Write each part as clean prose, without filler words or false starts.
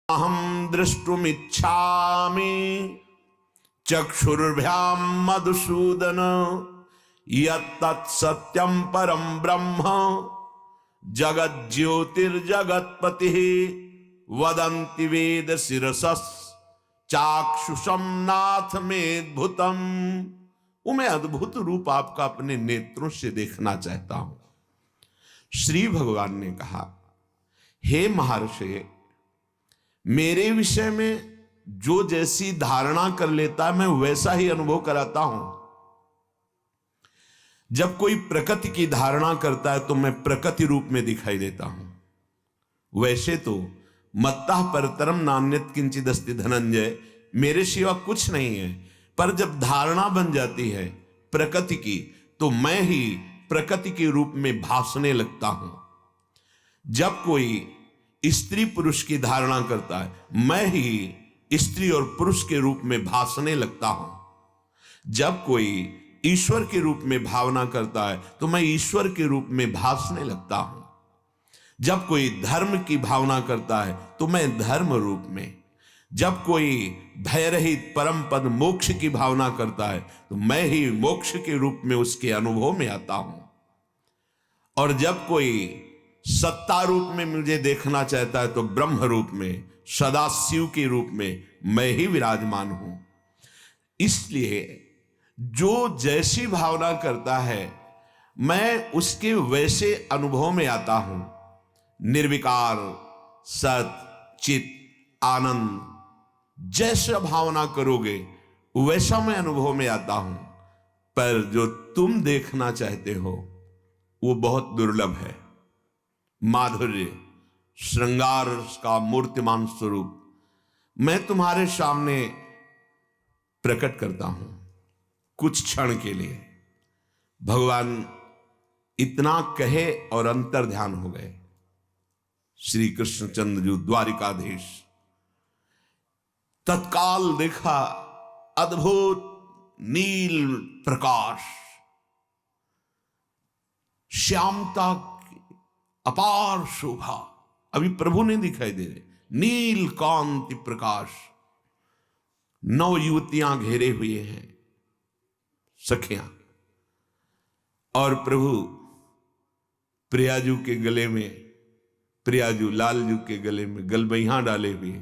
अहम दृष्टुमिच्छामि चक्षुर्भ्याम मधुसूदन यत्तत् सत्यम परम ब्रह्म जगत ज्योतिर्जगत्पति वदन्ति वेद शिरसस् चाक्षुषम नाथ मेद्भुतम। वो मैं अद्भुत रूप आपका अपने नेत्रों से देखना चाहता हूं। श्री भगवान ने कहा, हे महर्षि, मेरे विषय में जो जैसी धारणा कर लेता है मैं वैसा ही अनुभव कराता हूं। जब कोई प्रकृति की धारणा करता है तो मैं प्रकृति रूप में दिखाई देता हूं। वैसे तो मत्तः परतरम नान्यत् किंचिदस्ति धनंजय, मेरे सिवा कुछ नहीं है, पर जब धारणा बन जाती है प्रकृति की तो मैं ही प्रकृति के रूप में भासने लगता हूं। जब कोई स्त्री पुरुष की धारणा करता है मैं ही स्त्री और पुरुष के रूप में भासने लगता हूं। जब कोई ईश्वर के रूप में भावना करता है तो मैं ईश्वर के रूप में भासने लगता हूं। जब कोई धर्म की भावना करता है तो मैं धर्म रूप में, जब कोई भय रहित परम पद मोक्ष की भावना करता है तो मैं ही मोक्ष के रूप में उसके अनुभव में आता हूं। और जब कोई सत्ता रूप में मुझे देखना चाहता है तो ब्रह्म रूप में, सदा शिव के रूप में मैं ही विराजमान हूं। इसलिए जो जैसी भावना करता है मैं उसके वैसे अनुभव में आता हूं। निर्विकार, सत, चित, आनंद, जैसा भावना करोगे वैसा मैं अनुभव में आता हूं। पर जो तुम देखना चाहते हो वो बहुत दुर्लभ है। माधुर्य, श्रृंगार का मूर्तिमान स्वरूप मैं तुम्हारे सामने प्रकट करता हूं कुछ क्षण के लिए। भगवान इतना कहे और अंतर ध्यान हो गए। श्री कृष्णचंद्र जी द्वारिकाधीश तत्काल देखा अद्भुत नील प्रकाश, श्यामता, अपार शोभा अभी प्रभु नहीं दिखाई दे रहे। नील कांति प्रकाश, 9 युवतियां घेरे हुए हैं, सखियां, और प्रभु प्रियाजू के गले में, प्रियाजू लालजू के गले में गलबैया डाले हुए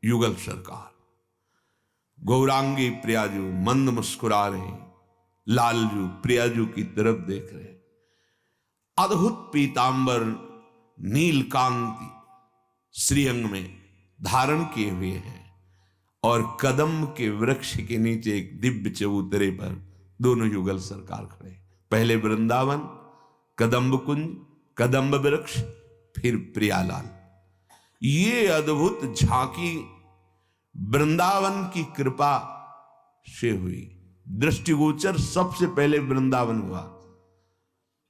युगल सरकार। गौरांगी प्रियाजू मंद मुस्कुरा रहे, लालजू प्रियाजू की तरफ देख रहे। अद्भुत पीतांबर नीलकांति श्रीअंग में धारण किए हुए हैं और कदम के वृक्ष के नीचे एक दिव्य चबूतरे पर दोनों युगल सरकार खड़े। पहले वृंदावन, कदम्ब कुंज, कदम्ब वृक्ष, फिर प्रियालाल। ये अद्भुत झांकी वृंदावन की कृपा से हुई। दृष्टिगोचर सबसे पहले वृंदावन हुआ।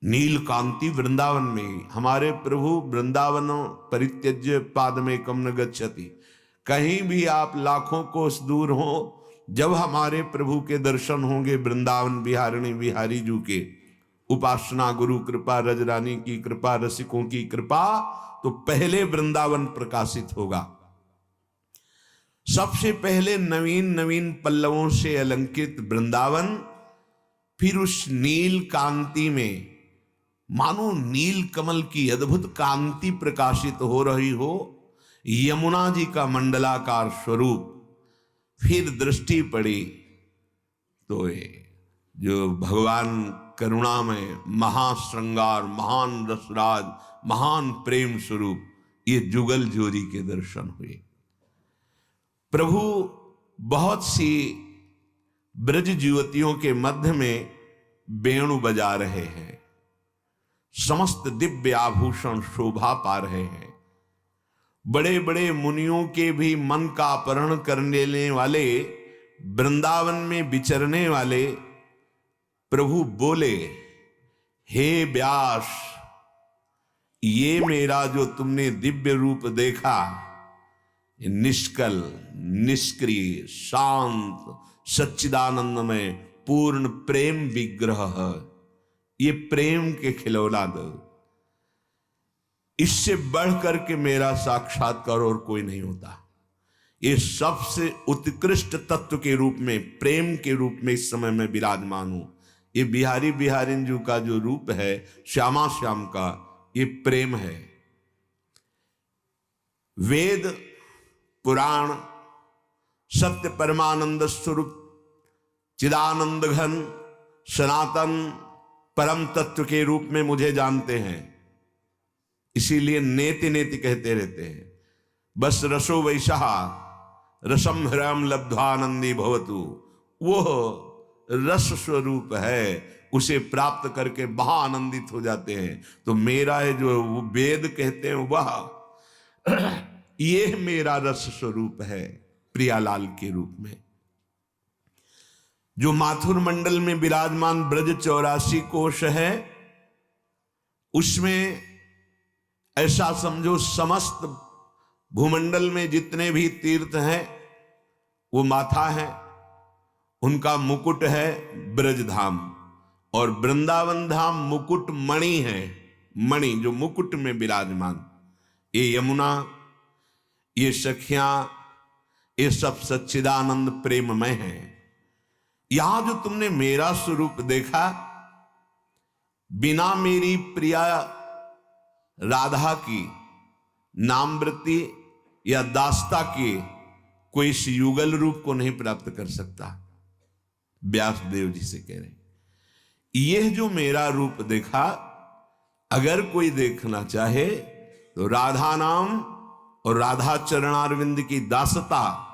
नील कांति वृंदावन में। हमारे प्रभु वृंदावन परित्यज्य पाद में कम न गच्छति। कहीं भी आप लाखों कोस दूर हो, जब हमारे प्रभु के दर्शन होंगे वृंदावन बिहारिणी बिहारी जू के, उपासना, गुरु कृपा, रजरानी की कृपा, रसिकों की कृपा, तो पहले वृंदावन प्रकाशित होगा। सबसे पहले नवीन नवीन पल्लवों से अलंकृत वृंदावन, फिर उस नील कांति में मानो नील कमल की अद्भुत कांति प्रकाशित हो रही हो, यमुना जी का मंडलाकार स्वरूप। फिर दृष्टि पड़ी तो ये जो भगवान करुणामय, महाश्रृंगार, महान रसराज, महान प्रेम स्वरूप, ये जुगल जोरी के दर्शन हुए। प्रभु बहुत सी ब्रज युवतियों के मध्य में वेणु बजा रहे हैं। समस्त दिव्य आभूषण शोभा पा रहे हैं। बड़े बड़े मुनियों के भी मन का अपहरण करने वाले, वृंदावन में विचरने वाले प्रभु बोले, हे व्यास, ये मेरा जो तुमने दिव्य रूप देखा, निष्कल, निष्क्रिय, शांत, सच्चिदानंदमय, पूर्ण प्रेम विग्रह है। ये प्रेम के खिलौना दो। इससे बढ़ करके मेरा साक्षात्कार और कोई नहीं होता। ये सबसे उत्कृष्ट तत्व के रूप में, प्रेम के रूप में इस समय मैं विराजमान हूं। ये बिहारी बिहारिंजू का जो रूप है, श्यामा श्याम का, ये प्रेम है। वेद पुराण सत्य परमानंद स्वरूप चिदानंद घन सनातन परम तत्व के रूप में मुझे जानते हैं, इसीलिए नेति नेति कहते रहते हैं। बस रसो वैशा रसम हृम लब्ध्वानंदी भवतु, वो रस स्वरूप है, उसे प्राप्त करके महा आनंदित हो जाते हैं। तो मेरा है जो वो वेद कहते हैं, वह ये मेरा रस स्वरूप है प्रियालाल के रूप में। जो माथुर मंडल में विराजमान ब्रज 84 कोश है, उसमें ऐसा समझो समस्त भूमंडल में जितने भी तीर्थ हैं वो माथा है, उनका मुकुट है ब्रज धाम, और वृंदावन धाम मुकुट मणि है। मणि जो मुकुट में विराजमान, ये यमुना, ये सखियां, ये सब सच्चिदानंद प्रेममय है। यहां जो तुमने मेरा स्वरूप देखा, बिना मेरी प्रिया राधा की नामवृत्ति या दास्ता की कोई इस युगल रूप को नहीं प्राप्त कर सकता। व्यास देव जी से कह रहे, यह जो मेरा रूप देखा, अगर कोई देखना चाहे तो राधा नाम और राधा चरणारविंद की दासता,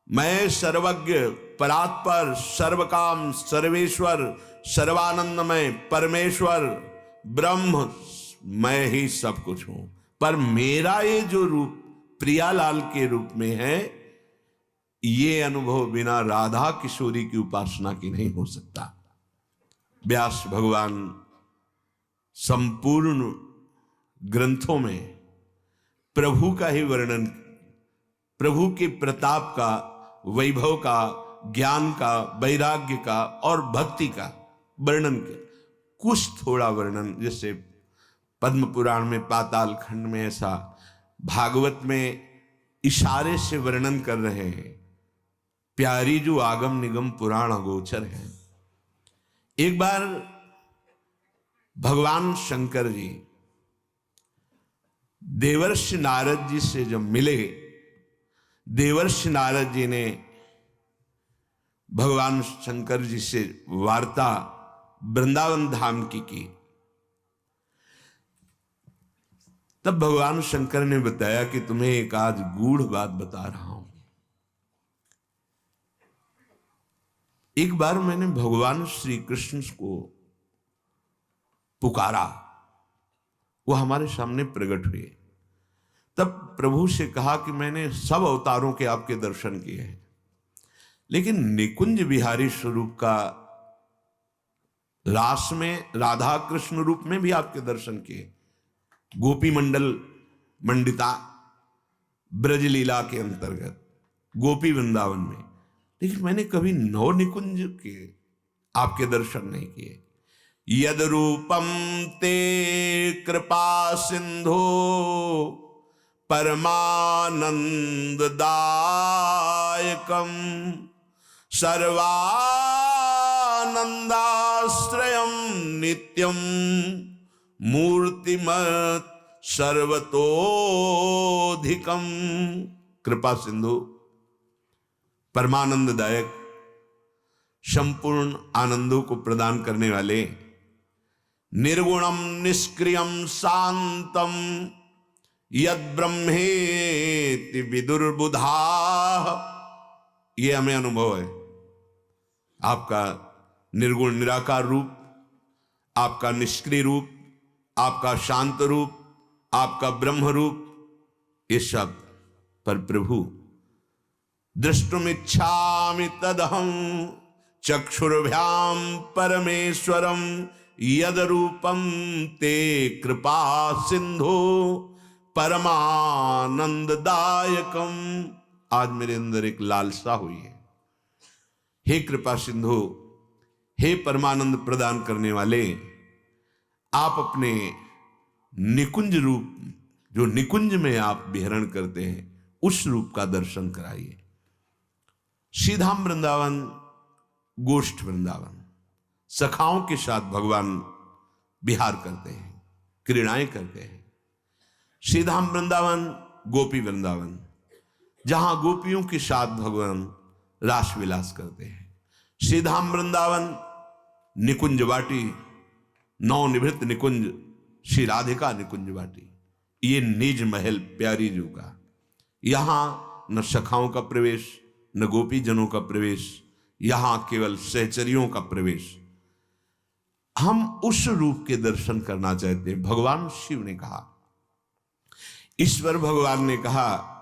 मैं सर्वज्ञ परात्पर सर्वकाम सर्वेश्वर सर्वानंदमय परमेश्वर ब्रह्म, मैं ही सब कुछ हूं। पर मेरा ये जो रूप प्रियालाल के रूप में है, ये अनुभव बिना राधा किशोरी की उपासना की नहीं हो सकता। व्यास भगवान संपूर्ण ग्रंथों में प्रभु का ही वर्णन, प्रभु के प्रताप का, वैभव का, ज्ञान का, वैराग्य का और भक्ति का वर्णन किया। कुछ थोड़ा वर्णन, जैसे पद्म पुराण में, पाताल खंड में ऐसा, भागवत में इशारे से वर्णन कर रहे हैं। प्यारी जो आगम निगम पुराण अगोचर है। एक बार भगवान शंकर जी देवर्षि नारद जी से जब मिले, देवर्षि नारद जी ने भगवान शंकर जी से वार्ता वृंदावन धाम की। तब भगवान शंकर ने बताया कि तुम्हें एक आज गूढ़ बात बता रहा हूं। एक बार मैंने भगवान श्री कृष्ण को पुकारा, वो हमारे सामने प्रकट हुए। तब प्रभु से कहा कि मैंने सब अवतारों के आपके दर्शन किए हैं, लेकिन निकुंज बिहारी स्वरूप का रास में राधा कृष्ण रूप में भी आपके दर्शन किए, गोपी मंडल मंडिता ब्रज लीला के अंतर्गत गोपी वृंदावन में, लेकिन मैंने कभी नौ निकुंज के आपके दर्शन नहीं किए। यद रूपम ते कृपा सिंधो परमानंद दायकम सर्वानंदाश्रयम नित्यम मूर्तिमत सर्वतोधिकम। कृपा सिंधु, परमानंददायक, संपूर्ण आनंदों को प्रदान करने वाले, निर्गुणम निष्क्रियम शांतम यद ब्रह्मेति विदुर्बुधा। ये हमें अनुभव है आपका निर्गुण निराकार रूप, आपका निष्क्रिय रूप, आपका शांत रूप, आपका ब्रह्म रूप, ये सब। पर प्रभु दृष्टुमिच्छामि तदहं चक्षुर्भ्याम परमेश्वरम यद रूपम ते कृपा सिंधु परमानंददायकम। आज मेरे अंदर एक लालसा हुई है, हे कृपा सिंधु, हे परमानंद प्रदान करने वाले, आप अपने निकुंज रूप, जो निकुंज में आप विहरण करते हैं, उस रूप का दर्शन कराइए। श्रीधाम वृंदावन गोष्ठ वृंदावन, सखाओं के साथ भगवान विहार करते हैं, क्रीड़ाएं करते हैं। श्रीधाम वृंदावन गोपी वृंदावन, जहां गोपियों के साथ भगवान रास विलास करते हैं। श्रीधाम वृंदावन निकुंज वाटी, नवनिभृत निकुंज, श्री राधिका निकुंज वाटी, ये निज महल प्यारी जी का। यहां न सखाओं का प्रवेश, न गोपी जनों का प्रवेश, यहां केवल सहचरियों का प्रवेश। हम उस रूप के दर्शन करना चाहते हैं। भगवान शिव ने कहा, ईश्वर भगवान ने कहा,